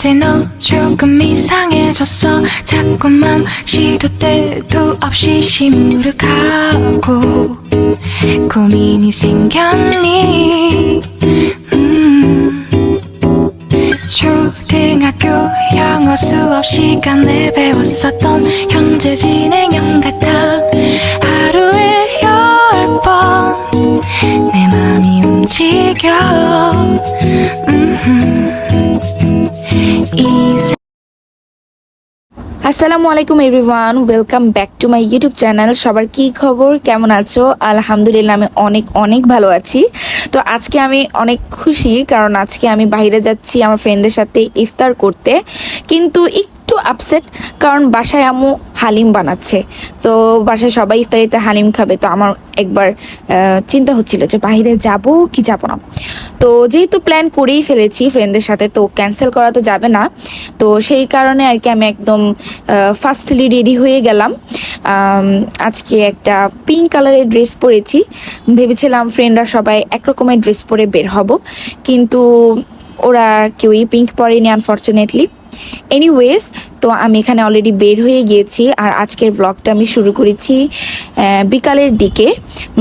어느새 너 조금 이상해졌어. 자꾸만 시도 때도 없이 시무룩하고 고민이 생겼니. 초등학교 영어 수업 시간에 배웠었던 현재 진행형 같아. 하루에 10번 내 맘이 움직여. আসসালামু আলাইকুম everyone, welcome back to my YouTube channel. সবার কি খবর, কেমন আছো? আলহামদুলিল্লাহ আমি অনেক ভালো আছি। তো আজকে আমি অনেক খুশি, কারণ আজকে আমি বাইরে যাচ্ছি আমার ফ্রেন্ডদের সাথে ইফতার করতে। কিন্তু একটু আপসেট, কারণ বাসায় আম্মু হালিম বানাচ্ছে। তো বাসায় সবাই ইফতারিতে হালিম খাবে। তো আমার একবার চিন্তা হচ্ছিল যে বাইরে যাব কি যাব না। তো যেহেতু প্ল্যান করেই ফেলেছি ফ্রেন্ডদের সাথে, তো ক্যান্সেল করা তো যাবে না। তো সেই কারণে আর কি আমি একদম ফার্স্টলি রেডি হয়ে গেলাম। আজকে একটা পিঙ্ক কালারের ড্রেস পরেছি। ভেবেছিলাম ফ্রেন্ডরা সবাই একরকমের ড্রেস পরে বের হব, কিন্তু ওরা কেউই পিঙ্ক পরেনি আনফর্চুনেটলি। এনিওয়েজ, তো আমি এখানে অলরেডি বের হয়ে গিয়েছি। আর আজকের ব্লগটা আমি শুরু করেছি বিকালের দিকে,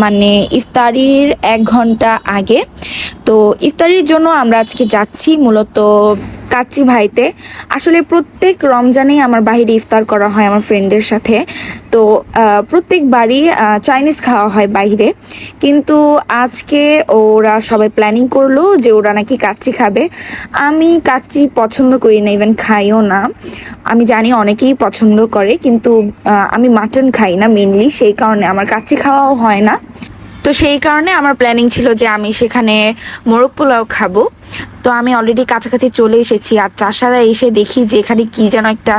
মানে ইফতারির 1 ঘন্টা আগে। তো ইফতারির জন্য আমরা আজকে যাচ্ছি মূলত কাচ্চি ভাইতে। আসলে প্রত্যেক রমজানেই আমার বাইরে ইফতার করা হয় আমার ফ্রেন্ডের সাথে। তো প্রত্যেকবারই চাইনিজ খাওয়া হয় বাইরে, কিন্তু আজকে ওরা সবাই প্ল্যানিং করলো যে ওরা নাকি কাচ্চি খাবে। আমি কাচ্চি পছন্দ করি না, ইভেন খাইও না। আমি জানি অনেকেই পছন্দ করে, কিন্তু আমি মাটন খাই না মেনলি, সেই কারণে আমার কাচ্চি খাওয়াও হয় না। তো সেই কারণে আমার প্ল্যানিং ছিল যে আমি সেখানে মোরগ পোলাও খাবো। তো আমি অলরেডি কাছাকাছি চলে এসেছি। আর চাষারা এসে দেখি যে এখানে কি যেন একটা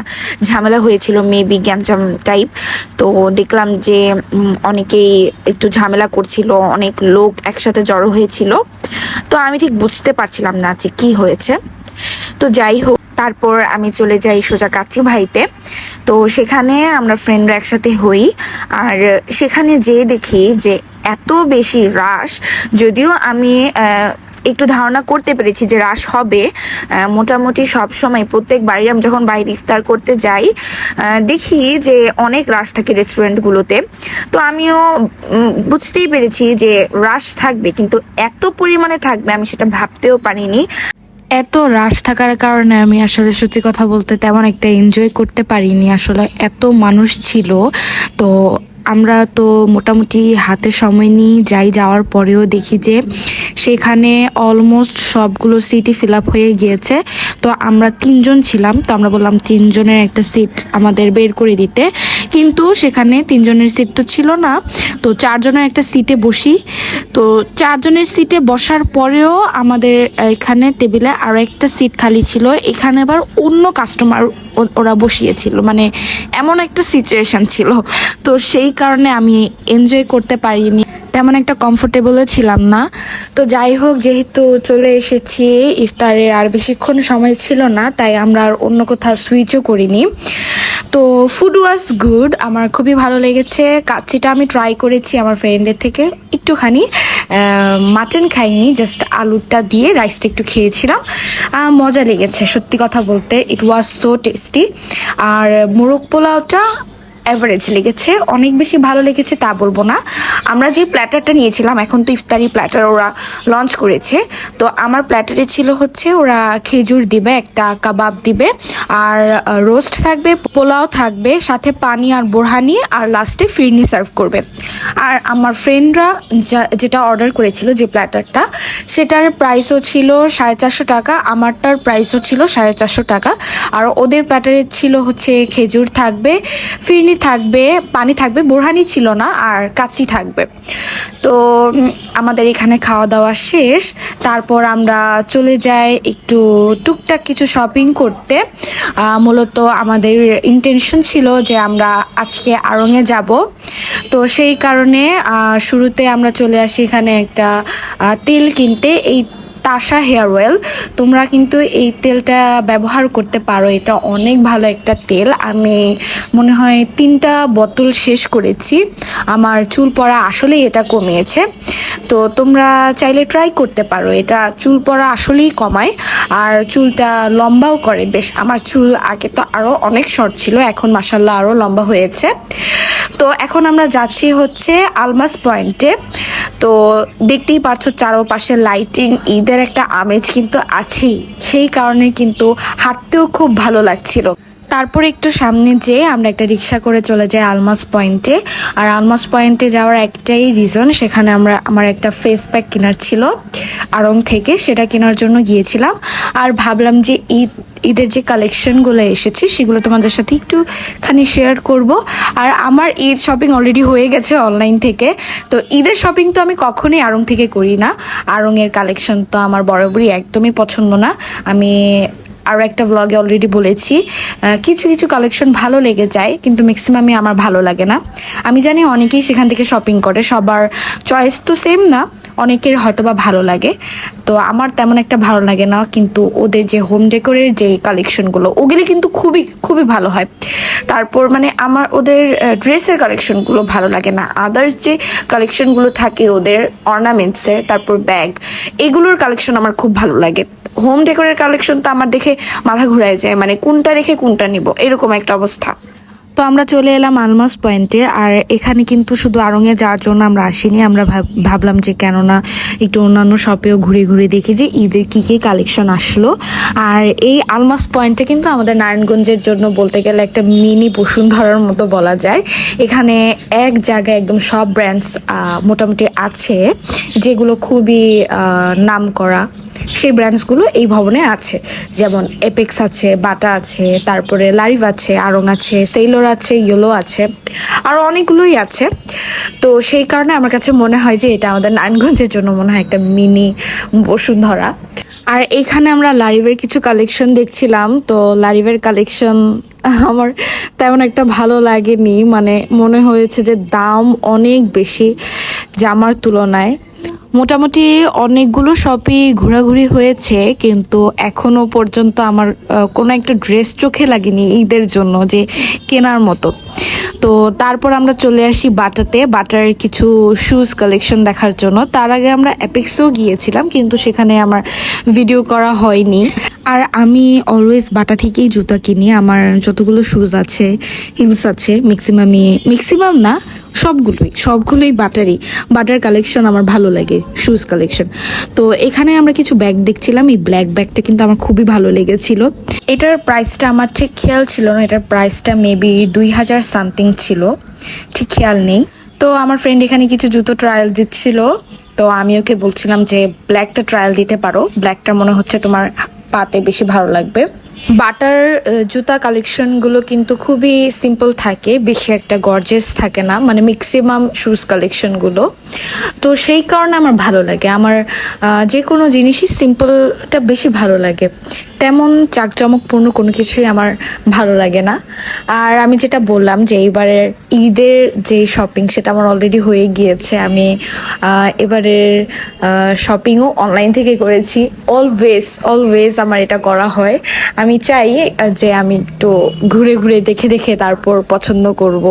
ঝামেলা হয়েছিল, মেবি গ্যাঞ্জাম টাইপ। তো দেখলাম যে অনেকেই একটু ঝামেলা করছিল, অনেক লোক একসাথে জড়ো হয়েছিল। তো আমি ঠিক বুঝতে পারছিলাম না যে কি হয়েছে। তো যাই হোক, তারপর আমি চলে যাই সোজা কাচ্চি ভাইতে। তো সেখানে আমরা ফ্রেন্ডরা একসাথে হই। আর সেখানে যেয়ে দেখি যে এত বেশি রাশ, যদিও আমি একটু ধারণা করতে পেরেছি যে রাশ হবে। মোটামুটি সব সময় প্রত্যেকবারই আমি যখন বাইরে ইফতার করতে যাই দেখি যে অনেক রাশ থাকে রেস্টুরেন্টগুলোতে। তো আমিও বুঝতেই পেরেছি যে রাশ থাকবে, কিন্তু এত পরিমাণে থাকবে আমি সেটা ভাবতেও পারিনি। এত রাশ থাকার কারণে আমি আসলে সত্যি কথা বলতে তেমন একটা এনজয় করতে পারিনি। আসলে এত মানুষ ছিল। তো আমরা তো মোটামুটি হাতে সময় নিয়ে যাওয়ার পরেও দেখি যে সেখানে অলমোস্ট সবগুলো সিটই ফিল আপ হয়ে গিয়েছে। তো আমরা 3 জন ছিলাম, তো আমরা বললাম 3 জনের একটা সিট আমাদের বের করে দিতে, কিন্তু সেখানে 3 জনের সিট তো ছিল না। তো 4 জনের একটা সিটে বসি। তো 4 জনের সিটে বসার পরেও আমাদের এখানে টেবিলে আরও একটা সিট খালি ছিল। এখানে আবার অন্য কাস্টমার ওরা বসিয়েছিল, মানে এমন একটা সিচুয়েশন ছিল। তো সেই কারণে আমি এনজয় করতে পারিনি, তেমন একটা কমফোর্টেবলও ছিলাম না। তো যাই হোক, যেহেতু চলে এসেছি ইফতারের আর বেশিক্ষণ সময় ছিল না, তাই আমরা আর অন্য কোথাও সুইচও করিনি। তো ফুড ওয়াজ গুড, আমার খুবই ভালো লেগেছে। কাচ্চিটা আমি ট্রাই করেছি আমার ফ্রেন্ডের থেকে একটুখানি। মাটন খাইনি, জাস্ট আলুটা দিয়ে রাইসটা একটু খেয়েছিলাম। মজা লেগেছে সত্যি কথা বলতে, ইট ওয়াজ সো টেস্টি। আর মোরগ পোলাওটা অ্যাভারেজ লেগেছে, অনেক বেশি ভালো লেগেছে তা বলবো না। আমরা যে প্ল্যাটারটা নিয়েছিলাম, এখন তো ইফতারি প্ল্যাটার ওরা লঞ্চ করেছে। তো আমার প্ল্যাটারে ছিল হচ্ছে ওরা খেজুর দিবে, একটা কাবাব দিবে, আর রোস্ট থাকবে, পোলাও থাকবে, সাথে পানি আর বোরহানি, আর লাস্টে ফিরনি সার্ভ করবে। আর আমার ফ্রেন্ডরা যেটা অর্ডার করেছিল, যে প্ল্যাটারটা, সেটার প্রাইসও ছিল 450 টাকা, আমারটার প্রাইসও ছিল 450 টাকা। আর ওদের প্ল্যাটারে ছিল হচ্ছে খেজুর থাকবে, ফিরনি থাকবে, পানি থাকবে, বোরহানি ছিল না, আর কাচ্চি থাকবে। তো আমাদের এখানে খাওয়া দাওয়া শেষ। তারপর আমরা চলে যাই একটু টুকটাক কিছু শপিং করতে। মূলত আমাদের ইন্টেনশন ছিল যে আমরা আজকে আড়ংয়ে যাব। তো সেই কারণে শুরুতে আমরা চলে আসি এখানে একটা তেল কিনতে। এই তাশা হেয়ার অয়েল। তোমরা কিন্তু এই তেলটা ব্যবহার করতে পারো, এটা অনেক ভালো একটা তেল। আমি মনে হয় 3টা বোতল শেষ করেছি, আমার চুল পড়া আসলেই এটা কমিয়েছে। তো তোমরা চাইলে ট্রাই করতে পারো, এটা চুল পড়া আসলেই কমায় আর চুলটা লম্বাও করে বেশ। আমার চুল আগে তো আরও অনেক শর্ট ছিল, এখন মাসাল্লাহ আরও লম্বা হয়েছে। তো এখন আমরা যাচ্ছি হচ্ছে আলমাস পয়েন্টে। তো দেখতেই পারছো চারপাশে লাইটিং, ঈদের একটা আমেজ কিন্তু আছেই, সেই কারণে কিন্তু হাঁটতেও খুব ভালো লাগছিল। তারপরে একটু সামনে যেয়ে আমরা একটা রিক্সা করে চলে যাই আলমাস পয়েন্টে। আর আলমাস পয়েন্টে যাওয়ার একটাই রিজন, সেখানে আমার একটা ফেস প্যাক কেনার ছিল আড়ং থেকে, সেটা কেনার জন্য গিয়েছিলাম। আর ভাবলাম যে ঈদের যে কালেকশনগুলো এসেছে সেগুলো তোমাদের সাথে একটুখানি শেয়ার করব। আর আমার ঈদ শপিং অলরেডি হয়ে গেছে অনলাইন থেকে। তো ঈদের শপিং তো আমি কখনোই আড়ং থেকে করি না, আড়ংয়ের কালেকশন তো আমার বরাবরই একদমই পছন্দ না। আমি আরও একটা ব্লগে অলরেডি বলেছি, কিছু কিছু কালেকশন ভালো লেগে যায় কিন্তু ম্যাক্সিমামই আমার ভালো লাগে না। আমি জানি অনেকেই সেখান থেকে শপিং করে, সবার চয়েস তো সেম না, অনেকের হয়তো বা ভালো লাগে, তো আমার তেমন একটা ভালো লাগে না। কিন্তু ওদের যে হোম ডেকোরের যে কালেকশনগুলো ওগুলি কিন্তু খুবই খুবই ভালো হয়। তারপর মানে আমার ওদের ড্রেসের কালেকশনগুলো ভালো লাগে না, আদার্স যে কালেকশনগুলো থাকে ওদের অর্নামেন্টসের, তারপর ব্যাগ, এগুলোর কালেকশন আমার খুব ভালো লাগে। হোম ডেকোরের কালেকশন তো আমার দেখে মাথা ঘুরায় যায়, মানে কোনটা রেখে কোনটা নিব এরকম একটা অবস্থা। তো আমরা চলে এলাম আলমাস পয়েন্টে। আর এখানে কিন্তু শুধু আড়ংয়ে যাওয়ার জন্য আমরা আসিনি, আমরা ভাবলাম যে কেননা একটু অন্যান্য শপেও ঘুরে ঘুরে দেখি যে ঈদের কী কী কালেকশন আসলো। আর এই আলমাস পয়েন্টে কিন্তু আমাদের নারায়ণগঞ্জের জন্য বলতে গেলে একটা মিনি বসুন্ধরার মতো বলা যায়। এখানে এক জায়গায় একদম সব ব্র্যান্ডস মোটামুটি আছে, যেগুলো খুবই নাম করা সেই ব্র্যান্ডসগুলো এই ভবনে আছে। যেমন এপেক্স আছে, বাটা আছে, তারপরে লারিভ আছে, আড়ং আছে, সেইলোর আছে, ইয়েলো আছে, আর অনেকগুলোই আছে। তো সেই কারণে আমার কাছে মনে হয় যে এটা আমাদের নারায়ণগঞ্জের জন্য মনে হয় একটা মিনি বসুন্ধরা। আর এইখানে আমরা লারিভের কিছু কালেকশন দেখছিলাম, তো লারিভের কালেকশন আমার তেমন একটা ভালো লাগেনি, মানে মনে হয়েছে যে দাম অনেক বেশি জামার তুলনায়। মোটামুটি অনেকগুলো শপই ঘোরাঘুরি হয়েছে, কিন্তু এখনো পর্যন্ত আমার কোনো একটা ড্রেস চোখে লাগেনি ঈদের জন্য যে কেনার মতো। তো তারপর আমরা চলে আসি বাটাতে, বাটার কিছু শুজ কালেকশন দেখার জন্য। তার আগে আমরা অ্যাপেক্সও গিয়েছিলাম, কিন্তু সেখানে আমার ভিডিও করা হয়নি। আর আমি অলওয়েজ বাটা থেকেই জুতা কিনি, আমার যতগুলো শুজ আছে, হিলস আছে, ম্যাক্সিমাম না সবগুলোই বাটার কালেকশন আমার ভালো লাগে, শুজ কালেকশন। তো এখানে আমরা কিছু ব্যাগ দেখছিলাম, এই ব্ল্যাক ব্যাগটা কিন্তু আমার খুবই ভালো লেগেছিল। এটার প্রাইসটা আমার ঠিক খেয়াল ছিল না, এটার প্রাইসটা মেবি 2000 সামথিং ছিল, ঠিক খেয়াল নেই। তো আমার ফ্রেন্ড এখানে কিছু জুতো ট্রায়াল দিচ্ছিল, তো আমি ওকে বলছিলাম যে ব্ল্যাকটা ট্রায়াল দিতে পারো, ব্ল্যাকটা মনে হচ্ছে তোমার পাতে বেশি ভালো লাগবে। বাটার জুতা কালেকশনগুলো কিন্তু খুবই সিম্পল থাকে, বেশি একটা গর্জিয়াস থাকে না, মানে ম্যাক্সিমাম শুজ কালেকশনগুলো। তো সেই কারণে আমার ভালো লাগে, আমার যে কোনো জিনিসই সিম্পলটা বেশি ভালো লাগে, তেমন চাকজমকপূর্ণ কোনো কিছুই আমার ভালো লাগে না। আর আমি যেটা বললাম যে এইবারের ঈদের যে শপিং সেটা আমার অলরেডি হয়ে গিয়েছে। আমি এবারের শপিংও অনলাইন থেকে করেছি, অলওয়েজ আমার এটা করা হয়। আমি চাই যে আমি একটু ঘুরে ঘুরে দেখে দেখে তারপর পছন্দ করব,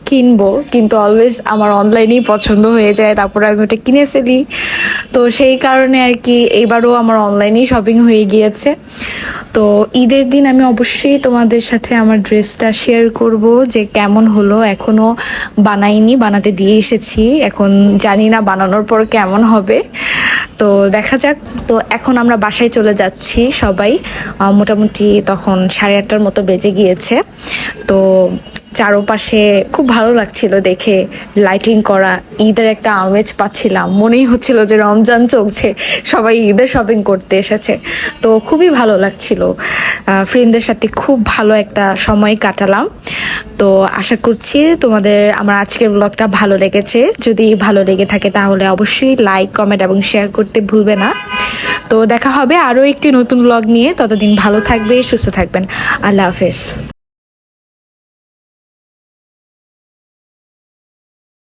কিনবো, কিন্তু অলওয়েজ আমার অনলাইনেই পছন্দ হয়ে যায়, তারপরে আমি ওটা কিনে ফেলি। তো সেই কারণে আর কি এবারও আমার অনলাইনেই শপিং হয়ে গিয়েছে। তো ঈদের দিন আমি অবশ্যই তোমাদের সাথে আমার ড্রেসটা শেয়ার করব যে কেমন হলো। এখনও বানাইনি, বানাতে দিয়ে এসেছি, এখন জানি না বানানোর পর কেমন হবে, তো দেখা যাক। তো এখন আমরা বাসায় চলে যাচ্ছি সবাই, মোটামুটি তখন 8:30টার মতো বেজে গিয়েছে। তো চারপাশে খুব ভালো লাগছিল দেখে, লাইটিং করা, ঈদের একটা আমেজ পাচ্ছিলাম, মনেই হচ্ছিল যে রমজান চলছে, সবাই ঈদের শপিং করতে এসেছে। তো খুবই ভালো লাগছিল, ফ্রেন্ডদের সাথে খুব ভালো একটা সময় কাটালাম। তো আশা করছি তোমাদের আমার আজকের ব্লগটা ভালো লেগেছে, যদি ভালো লেগে থাকে তাহলে অবশ্যই লাইক, কমেন্ট এবং শেয়ার করতে ভুলবে না। তো দেখা হবে আরও একটি নতুন ব্লগ নিয়ে, ততদিন ভালো থাকবে, সুস্থ থাকবেন, আল্লাহ হাফেজ।